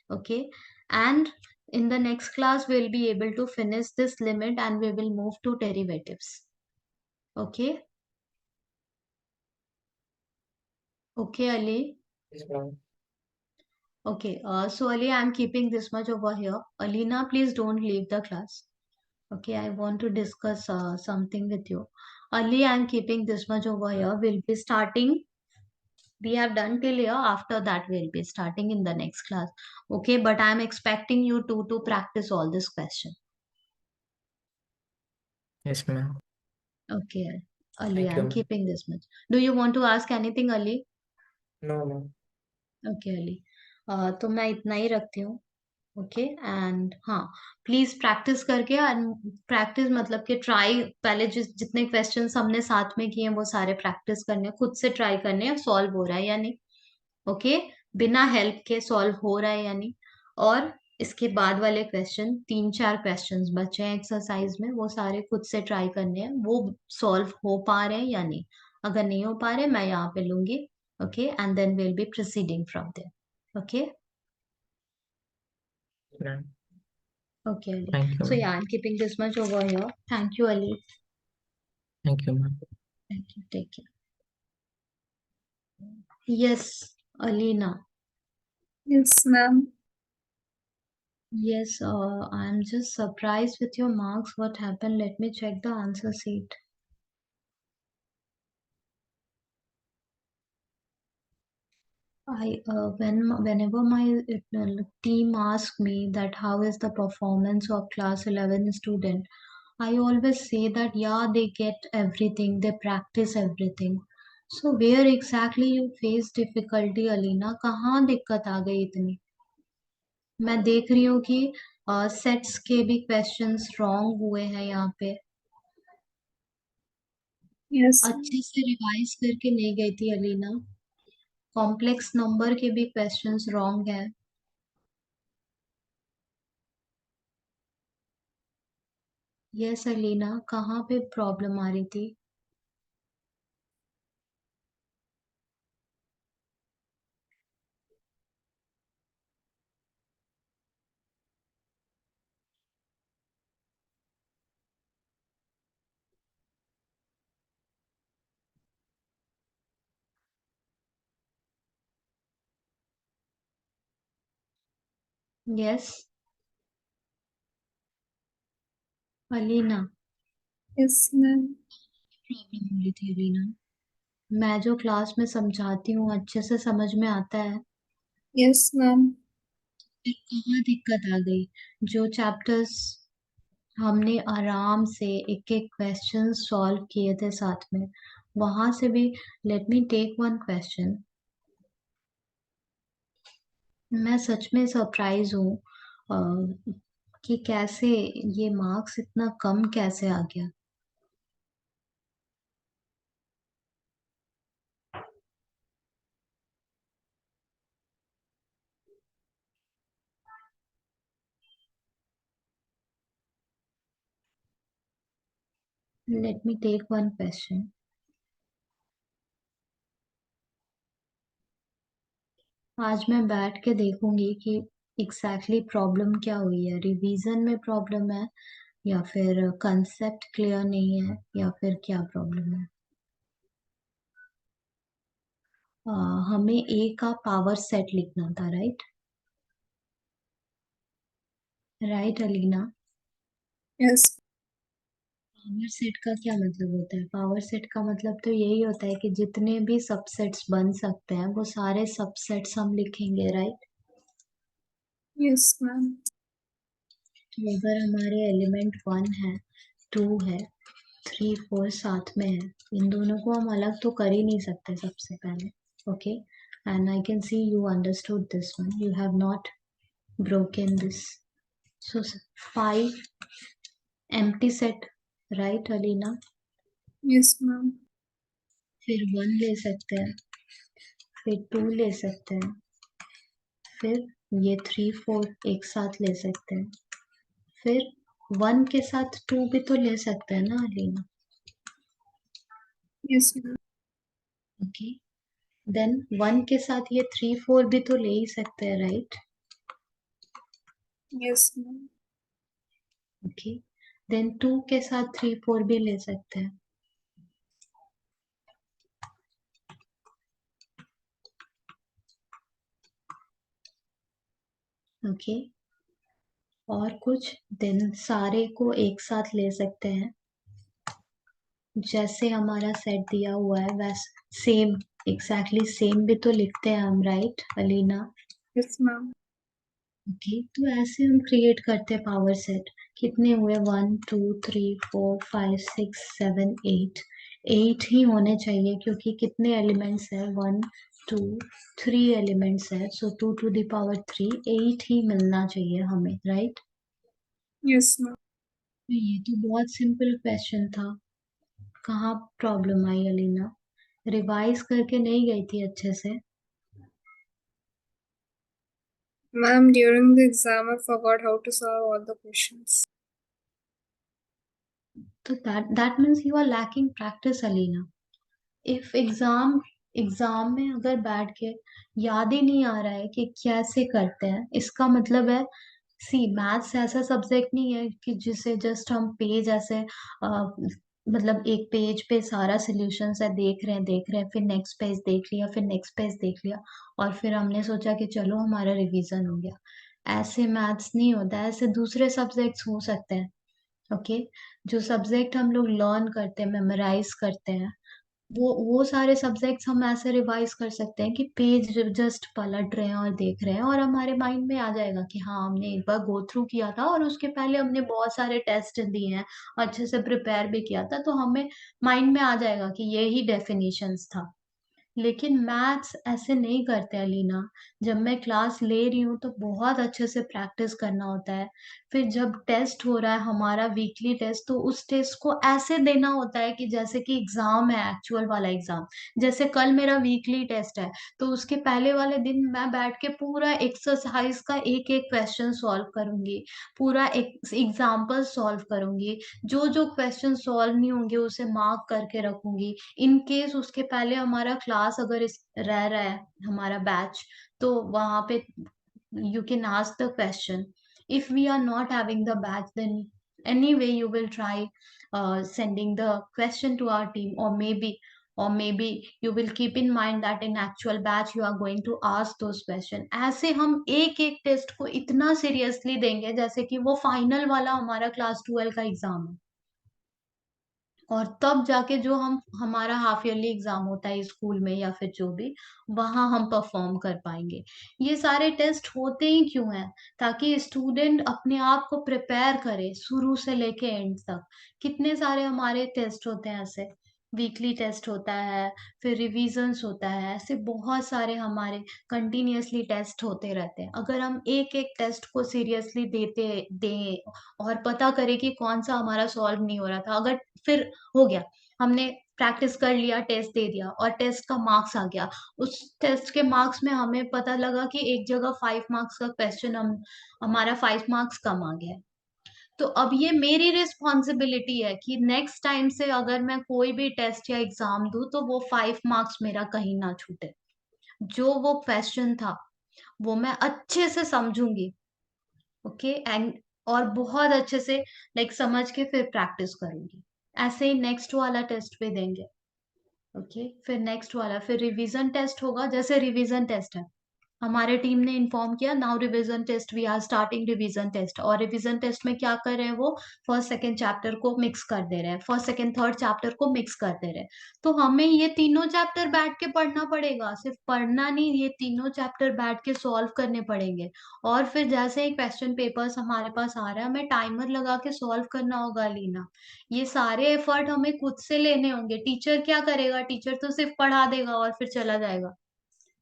Okay. And in the next class, we'll be able to finish this limit and we will move to derivatives. Okay? Okay, Ali? Yes, ma'am. Okay. So, Ali, I'm keeping this much over here. Alina, please don't leave the class. Okay, I want to discuss something with you. Ali, I'm keeping this much over here. We'll be starting. We have done till here. After that, we'll be starting in the next class. Okay, but I'm expecting you to practice all this question. Yes, ma'am. Okay, Ali, Thank you, I'm ma'am. keeping this much. Do you want to ask anything, Ali? No, ma'am. Okay Ali, तो मैं इतना ही रखती हूँ। ओके एंड हाँ, प्लीज प्रैक्टिस करके, प्रैक्टिस मतलब कि ट्राई पहले जितने क्वेश्चंस हमने साथ में किए हैं वो सारे प्रैक्टिस करने हैं, खुद से ट्राई करने हैं सॉल्व हो रहा है या नहीं। ओके। बिना हेल्प के सॉल्व हो रहा है या नहीं। और इसके बाद वाले क्वेश्चन, तीन चार क्वेश्चंस बचे हैं एक्सरसाइज में, वो सारे खुद से ट्राई करने हैं, वो सॉल्व हो पा रहे हैं या नहीं। अगर नहीं हो पा रहे मैं यहाँ पे लूंगी। Okay and then will be proceeding from there. Okay. Ma'am. Okay Ali, Thank you, so ma'am. Yeah I am keeping this much over here. Thank you Ali. Thank you, ma'am. Thank you, take care. Yes Alina. Yes, ma'am. Yes, I'm just surprised with your marks. What happened? Let me check the answer sheet. Whenever my team asks me that how is the performance of class 11 student, I always say that yeah, they get everything, they practice everything. So where exactly you face difficulty, Alina? कहाँ दिक्कत आ गई इतनी? मैं देख रही हूँ कि सेट्स के भी क्वेश्चंस रॉन्ग हुए हैं यहाँ पे। Yes, अच्छे से रिवाइज करके नहीं गई थी अलीना। कॉम्प्लेक्स नंबर के भी क्वेश्चंस रॉन्ग है। यस अलीना, कहाँ पे प्रॉब्लम आ रही थी? Yes Alina, yes, ma'am. Problem हो रही थी अलीना? मैं जो क्लास में समझाती हूँ अच्छे से समझ में आता है। Yes, ma'am. फिर कहाँ दिक्कत आ गई? जो चैप्टर्स हमने आराम से एक एक क्वेश्चन सॉल्व किए थे साथ में, वहां से भी। Let me take one question. मैं सच में सरप्राइज हूँ कि कैसे ये मार्क्स इतना कम कैसे आ गया। Let me take one question. आज मैं बैठ के देखूंगी कि एग्जैक्टली प्रॉब्लम क्या हुई है, रिवीजन में प्रॉब्लम है या फिर कंसेप्ट क्लियर नहीं है या फिर क्या प्रॉब्लम है। हमें ए का पावर सेट लिखना था, right? Right Alina? Yes, power set का क्या मतलब होता है? पावर सेट का मतलब तो यही होता है कि जितने भी सबसेट्स बन सकते हैं वो सारे सबसेट्स हम लिखेंगे, राइट? Yes, ma'am. तो अगर हमारे एलिमेंट 1 है, 2 है, 3 4 साथ में है, इन दोनों को हम अलग तो कर ही नहीं सकते सबसे पहले. Okay, and I can see you understood this one, you have not broken this. So 5 empty set, right Alina? Yes, ma'am. फिर 1 ले सकते हैं, फिर 2 ले सकते हैं, फिर ये 3 4 एक साथ ले सकते हैं, फिर 1 के साथ 2 भी तो ले सकते हैं ना Alina? Yes, ma'am. Okay, then 1 के साथ ये 3 4 भी तो ले ही सकते हैं, right? Yes, ma'am. Okay, then 2 के साथ 3 4 भी ले सकते हैं. ओके, और कुछ? देन सारे को एक साथ ले सकते हैं, जैसे हमारा सेट दिया हुआ है वैसे सेम, एग्जैक्टली सेम भी तो लिखते हैं हम, right Alina? Yes, ma'am. Okay, तो ऐसे हम क्रिएट करते हैं पावर सेट. कितने हुए? 1 2 3 4 5 6 7 8. 8 ही होने चाहिए क्योंकि कितने एलिमेंट्स है? 1 2 3 एलिमेंट्स है, सो 2 टू द पावर 3, 8 ही मिलना चाहिए हमें, राइट? Yes, ma'am. ये तो बहुत सिंपल क्वेश्चन था, कहाँ प्रॉब्लम आई अलीना? रिवाइज करके नहीं गई थी अच्छे से? Ma'am, during the exam, I forgot how to solve all the questions. तो that means you are lacking practice Alina. If exam में अगर बैठ के याद ही नहीं आ रहा है कि कैसे करते हैं, इसका मतलब है, सी मैथ्स ऐसा सब्जेक्ट नहीं है कि जिसे जस्ट हम पेज ऐसे मतलब एक पेज पे सारा सॉल्यूशन है, देख रहे हैं, फिर नेक्स्ट पेज देख लिया, फिर नेक्स्ट पेज देख लिया, और फिर हमने सोचा कि चलो हमारा रिवीजन हो गया. ऐसे मैथ्स नहीं होता है, ऐसे दूसरे सब्जेक्ट्स हो सकते हैं. ओके, जो सब्जेक्ट हम लोग लर्न करते हैं, मेमोराइज करते हैं, वो सारे सब्जेक्ट्स हम ऐसे रिवाइज कर सकते हैं कि पेज जस्ट पलट रहे हैं और देख रहे हैं, और हमारे माइंड में आ जाएगा कि हाँ हमने एक बार गो थ्रू किया था और उसके पहले हमने बहुत सारे टेस्ट दिए हैं, अच्छे से प्रिपेयर भी किया था, तो हमें माइंड में आ जाएगा कि ये ही डेफिनेशंस था. लेकिन मैथ्स ऐसे नहीं करते अलीना. जब मैं क्लास ले रही हूँ तो बहुत अच्छे से प्रैक्टिस करना होता है. फिर जब टेस्ट हो रहा है हमारा वीकली टेस्ट, तो उस टेस्ट को ऐसे देना होता है कि जैसे कि एग्जाम है, एक्चुअल वाला एग्जाम. जैसे कल मेरा वीकली टेस्ट है, तो उसके पहले वाले दिन मैं बैठ के पूरा एक्सरसाइज का एक एक क्वेश्चन सॉल्व करूंगी, पूरा एग्जाम्पल सॉल्व करूंगी. जो जो क्वेश्चन सॉल्व नहीं होंगे उसे मार्क करके रखूंगी. इन केस उसके पहले हमारा क्लास अगर इस रह रहा है, हमारा बैच, तो वहां पे you can ask the question. If we are not having the batch, then anyway you will try sending the question to our team, or maybe you will keep in mind that in actual batch you are going to ask those question. ऐसे हम एक एक टेस्ट को इतना सीरियसली देंगे जैसे कि वो फाइनल वाला हमारा क्लास 12 का एग्जाम है, और तब जाके जो हम हमारा हाफ ईयरली एग्जाम होता है स्कूल में या फिर जो भी, वहां हम परफॉर्म कर पाएंगे. ये सारे टेस्ट होते ही क्यों हैं? ताकि स्टूडेंट अपने आप को प्रिपेयर करे शुरू से लेके एंड तक. कितने सारे हमारे टेस्ट होते हैं ऐसे, वीकली टेस्ट होता है, फिर रिविजन्स होता है, ऐसे बहुत सारे हमारे कंटिन्यूअसली टेस्ट होते रहते हैं. अगर हम एक एक टेस्ट को सीरियसली देते दें और पता करें कि कौन सा हमारा सॉल्व नहीं हो रहा था, अगर फिर हो गया, हमने प्रैक्टिस कर लिया, टेस्ट दे दिया और टेस्ट का मार्क्स आ गया, उस टेस्ट के मार्क्स में हमें पता लगा कि एक जगह 5 मार्क्स का क्वेश्चन हम हमारा 5 मार्क्स कम आ गया है, तो अब ये मेरी रिस्पॉन्सिबिलिटी है कि नेक्स्ट टाइम से अगर मैं कोई भी टेस्ट या एग्जाम दूं तो वो 5 मार्क्स मेरा कहीं ना छूटे. जो वो क्वेश्चन था वो मैं अच्छे से समझूंगी. ओके, एंड और बहुत अच्छे से समझ के फिर प्रैक्टिस करूंगी. ऐसे ही नेक्स्ट वाला टेस्ट भी देंगे. ओके, फिर नेक्स्ट वाला, फिर रिवीजन टेस्ट होगा. जैसे रिवीजन टेस्ट है, हमारे टीम ने इन्फॉर्म किया now revision test, we are starting revision test. और रिवीजन टेस्ट में क्या कर रहे हैं, वो फर्स्ट सेकंड चैप्टर को मिक्स कर दे रहे हैं, फर्स्ट सेकंड थर्ड चैप्टर को मिक्स कर दे रहे हैं। तो हमें ये तीनों चैप्टर बैठ के पढ़ना पड़ेगा, सिर्फ पढ़ना नहीं, ये तीनों चैप्टर बैठ के सॉल्व करने पड़ेंगे। और फिर जैसे ही क्वेश्चन पेपर्स हमारे पास आ रहा है, हमें टाइमर लगा के सॉल्व करना होगा लीना। ये सारे एफर्ट हमें खुद से लेने होंगे। टीचर क्या करेगा, टीचर तो सिर्फ पढ़ा देगा और फिर चला जाएगा।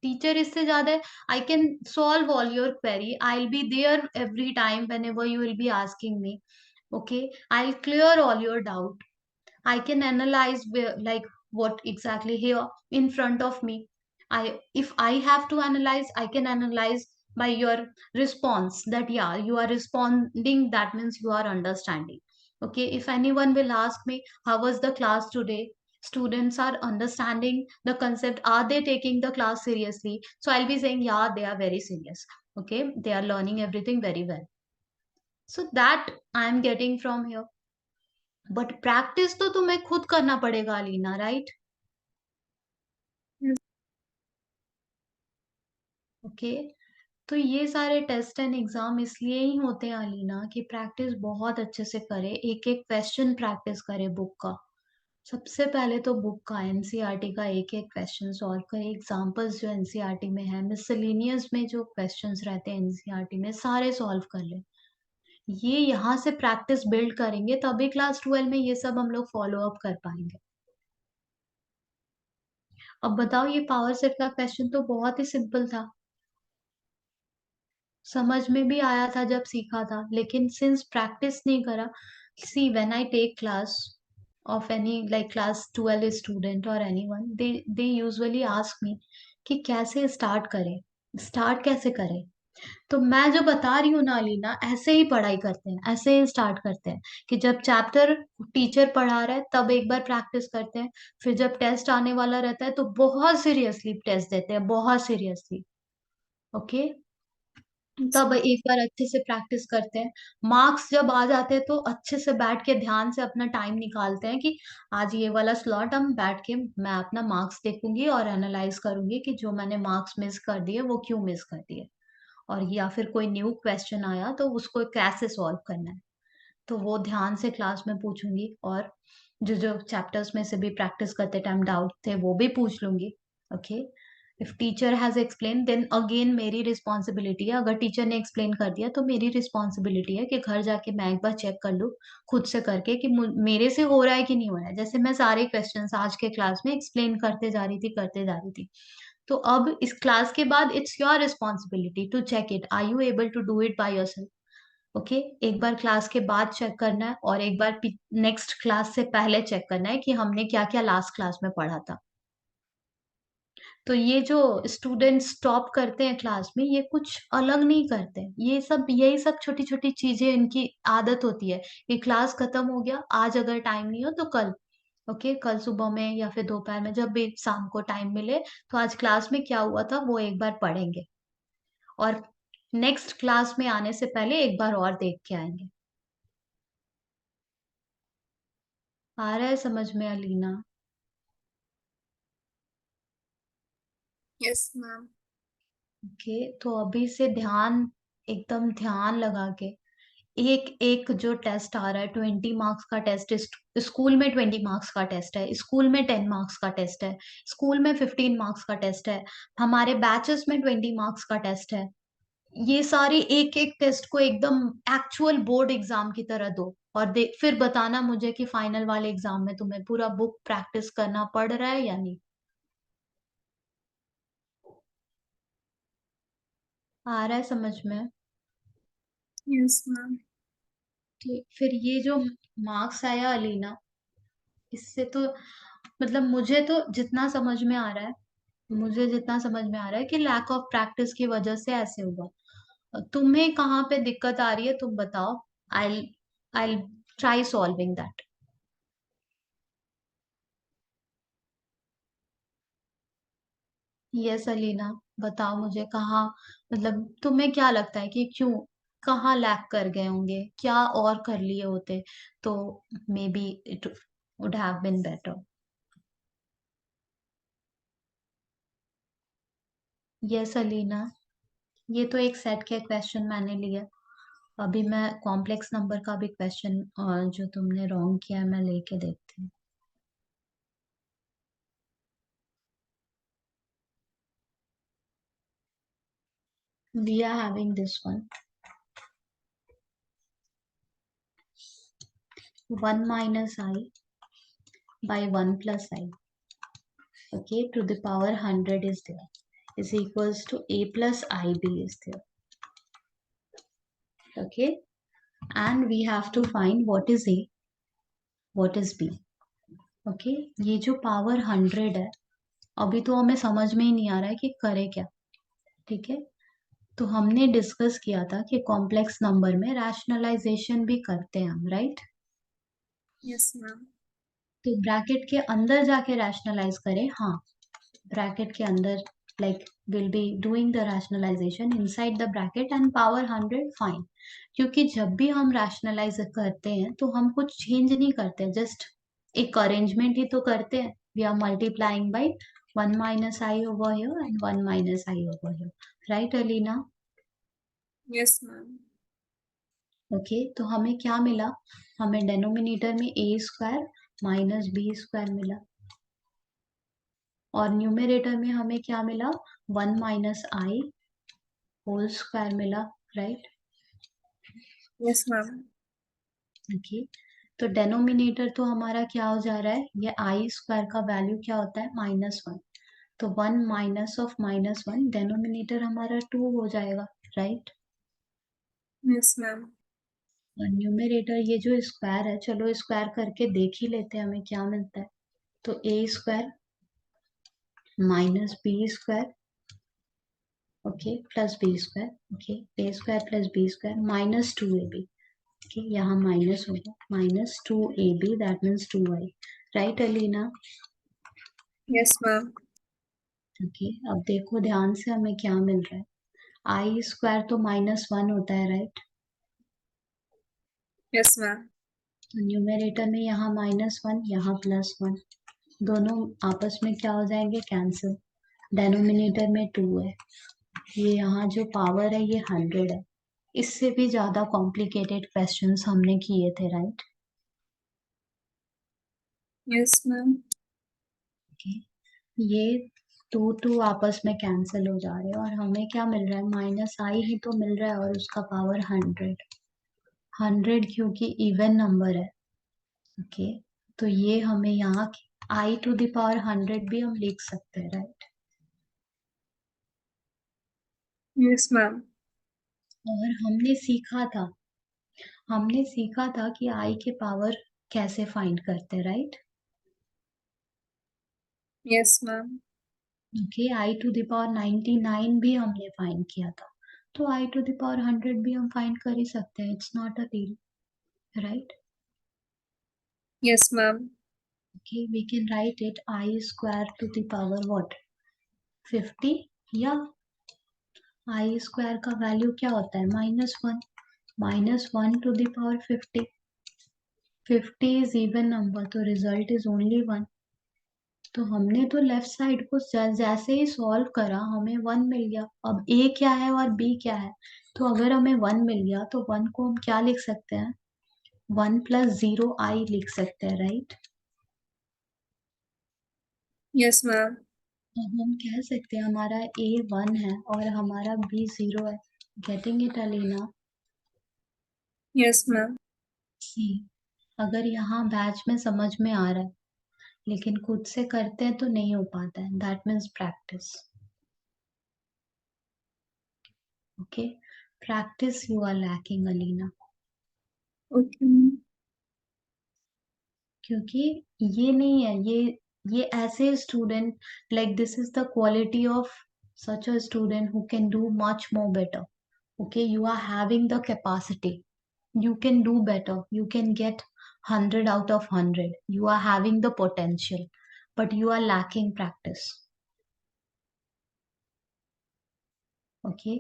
टीचर इससे ज्यादा, I can solve all your query, I will be there every time whenever you will be asking me. Okay, I will clear all your doubt, I can analyze like what exactly here in front of me. If I have to analyze, I can analyze by your response that yeah, you are responding. That means you are understanding. Okay. If anyone will ask me, how was the class today? Students are understanding the concept. Are they taking the class seriously? So I'll be saying, yeah, they are very serious. Okay. They are learning everything very well. So that I am getting from here. But practice तो तुम्हें खुद करना पड़ेगा अलीना, राइट? Yes. ओके। तो ये सारे टेस्ट एंड एग्जाम इसलिए ही होते हैं अलीना कि प्रैक्टिस बहुत अच्छे से करे, एक एक क्वेश्चन प्रैक्टिस करे बुक का। सबसे पहले तो बुक का, एनसीईआरटी का एक एक क्वेश्चन सॉल्व करे, एग्जांपल्स जो एनसीईआरटी में है, मिसलेनियस में जो क्वेश्चंस रहते हैं एनसीईआरटी में, सारे सॉल्व कर ले। ये यहाँ से प्रैक्टिस बिल्ड करेंगे तभी क्लास 12 में ये सब हम लोग फॉलो अप कर पाएंगे। अब बताओ, ये पावर सेट का क्वेश्चन तो बहुत ही सिंपल था, समझ में भी आया था जब सीखा था, लेकिन सिंस प्रैक्टिस नहीं करा। See when I take class of any like class 12 student और anyone, they usually ask me कि कैसे स्टार्ट करें, स्टार्ट कैसे करें। तो मैं जो बता रही हूँ ना अलीना, ऐसे ही पढ़ाई करते हैं, ऐसे ही स्टार्ट करते हैं कि जब चैप्टर टीचर पढ़ा रहा है तब एक बार प्रैक्टिस करते हैं, फिर जब टेस्ट आने वाला रहता है तो बहुत सीरियसली टेस्ट देते हैं, बहुत सीरियसली। ओके, Yes, तब ma'am. एक बार अच्छे से प्रैक्टिस करते हैं। मार्क्स जब आ जाते हैं तो अच्छे से बैठ के ध्यान से अपना टाइम निकालते हैं कि आज ये वाला स्लॉट हम बैठ के मैं अपना मार्क्स देखूंगी और एनालाइज करूंगी कि जो मैंने मार्क्स मिस कर दिए वो क्यों मिस कर दिए, और या फिर कोई न्यू क्वेश्चन आया तो उसको कैसे सॉल्व करना है, तो वो ध्यान से क्लास में पूछूंगी। और जो जो चैप्टर्स में से भी प्रैक्टिस करते टाइम डाउट थे वो भी पूछ लूंगी। Okay, if teacher has explain then again मेरी रिस्पॉन्सिबिलिटी है, अगर टीचर ने एक्सप्लेन कर दिया तो मेरी रिस्पॉन्सिबिलिटी है कि घर जाके मैं एक बार चेक कर लूँ खुद से करके कि मेरे से हो रहा है कि नहीं हो रहा है। जैसे मैं सारे क्वेश्चंस आज के क्लास में एक्सप्लेन करते जा रही थी, करते जा रही थी। तो अब इस क्लास के बाद it's your responsibility to check it, are you able to do it by yourself. Okay, एक बार क्लास के बाद चेक करना है और एक बार नेक्स्ट क्लास से पहले चेक करना है कि हमने क्या क्या लास्ट क्लास में पढ़ा था। तो ये जो स्टूडेंट्स स्टॉप करते हैं क्लास में, ये कुछ अलग नहीं करते, ये सब यही सब छोटी छोटी चीजें इनकी आदत होती है कि क्लास खत्म हो गया, आज अगर टाइम नहीं हो तो कल। ओके, कल सुबह में या फिर दोपहर में जब भी शाम को टाइम मिले तो आज क्लास में क्या हुआ था वो एक बार पढ़ेंगे, और नेक्स्ट क्लास में आने से पहले एक बार और देख के आएंगे। आ रहा है समझ में अलीना? Yes, ma'am. ओके, तो अभी से ध्यान, एकदम ध्यान लगा के, एक एक जो टेस्ट आ रहा है, 20 मार्क्स का टेस्ट, स्कूल में 20 मार्क्स का टेस्ट है, स्कूल में 10 मार्क्स का टेस्ट है, स्कूल में 15 मार्क्स का टेस्ट है, हमारे बैचेस में 20 मार्क्स का टेस्ट है। ये सारे एक एक टेस्ट को एकदम एक्चुअल बोर्ड एग्जाम की तरह दो, और फिर बताना मुझे कि फाइनल वाले एग्जाम में तुम्हें पूरा बुक प्रैक्टिस करना पड़ रहा है या नहीं। आ रहा है समझ में? Yes, ma'am. तो फिर ये जो मार्क्स आया अलीना, इससे तो मतलब मुझे तो जितना समझ में आ रहा है, मुझे जितना समझ में आ रहा है कि लैक ऑफ प्रैक्टिस की वजह से ऐसे हुआ। तुम्हें कहाँ पे दिक्कत आ रही है तुम बताओ, I I try solving that. Yes Alina, बताओ मुझे कहाँ, मतलब तुम्हें क्या लगता है कि क्यों, कहाँ लैक कर गए होंगे, क्या और कर लिए होते तो maybe it would have been better. Yes Alina. ये तो एक सेट के क्वेश्चन मैंने लिया। अभी मैं कॉम्प्लेक्स नंबर का भी क्वेश्चन जो तुमने रॉन्ग किया है मैं लेके देखती हूँ। We are having this one. 1 minus I by 1 plus I. Okay, to the power 100 is there. Is equals to A plus IB is there. Okay, and we have to find what is A, what is B. Okay, ये जो पावर 100 है अभी तो हमें समझ में ही नहीं आ रहा है कि करे क्या। ठीक है, तो हमने डिस्कस किया था कि कॉम्प्लेक्स नंबर में रैशनलाइजेशन भी करते हैं हम, राइट? Yes, ma'am. तो ब्रैकेट के अंदर जाके रैशनलाइज करें, हाँ ब्रैकेट के अंदर like will be doing the rationalization inside the bracket and power 100 fine, क्योंकि जब भी हम रैशनलाइज करते हैं तो हम कुछ चेंज नहीं करते, जस्ट एक अरेंजमेंट ही तो करते हैं। We are multiplying by 1 minus I over here and 1 minus I over here, right Alina? Yes, ma'am. Okay, तो हमें क्या मिला? हमें डेनोमिनेटर में a square minus b square मिला और न्यूमरेटर में हमें क्या मिला? 1 माइनस आई होल स्क्वायर मिला, राइट? Yes, ma'am. ओके, तो डेनोमिनेटर तो हमारा क्या हो जा रहा है? ये आई स्क्वायर का वैल्यू क्या होता है? -1। तो 1 माइनस ऑफ -1 डेनोमिनेटर हमारा 2 हो जाएगा, राइट? Yes, ma'am. और न्यूमरेटर ये जो स्क्वायर है, चलो स्क्वायर करके देख ही लेते हैं हमें क्या मिलता है। तो a square minus b square, okay, plus b square, okay, a square plus b square minus 2ab, okay, यहाँ माइनस होगा, minus 2ab that means 2i, right Alina? Yes, ma'am. Okay, अब देखो ध्यान से हमें क्या मिल रहा है। आई स्क्वायर तो -1 होता है, राइट? Yes, ma'am. तो न्यूमरेटर में यहाँ -1 यहाँ +1, दोनों आपस में क्या हो जाएंगे? कैंसिल। डेनोमिनेटर में 2 है, ये यहाँ जो पावर है ये 100 है। इससे भी ज्यादा कॉम्प्लिकेटेड क्वेश्चंस हमने किए थे, राइट? Yes, ma'am. ओके, ये 2 आपस में कैंसिल हो जा रहे हैं और हमें क्या मिल रहा है? माइनस आई ही तो मिल रहा है और उसका पावर 100 क्योंकि इवन नंबर है। ओके, तो ये हमें यहाँ आई टू द पावर 100 भी हम लिख सकते हैं, राइट? Yes, ma'am. और हमने सीखा था कि आई के पावर कैसे फाइंड करते हैं, right? Yes, ma'am. Okay, i to the power 99 भी हमने फाइंड किया था, तो आई टू द पावर 100 भी हम फाइंड कर ही सकते हैं, it's not a deal, right? Yes, ma'am. Okay, we can write it I square to the power what? 50, या I square का वैल्यू क्या होता है? -1, -1 to the power 50। 50 is even number, तो रिजल्ट इज ओनली 1। तो हमने तो लेफ्ट साइड को जैसे ही सॉल्व करा हमें 1 मिल गया। अब a क्या है और b क्या है? तो अगर हमें 1 मिल गया तो 1 को हम क्या लिख सकते हैं? 1 + 0i लिख सकते हैं, राइट? Yes, ma'am. अब हम कह सकते हैं हमारा a 1 है और हमारा b 0 है। Getting it Alina? Yes, ma'am. सी, अगर यहाँ बैच में समझ में आ रहा है लेकिन खुद से करते हैं तो नहीं हो पाता है, that means practice. Okay, practice you are lacking Alina, Okay, ma'am. क्योंकि ये नहीं है, ये ऐसे student, like this is the quality of such a student who can do much more better. Okay, you are having the capacity, you can do better, you can get 100 out of 100, you are having the potential, but you are lacking practice. Okay,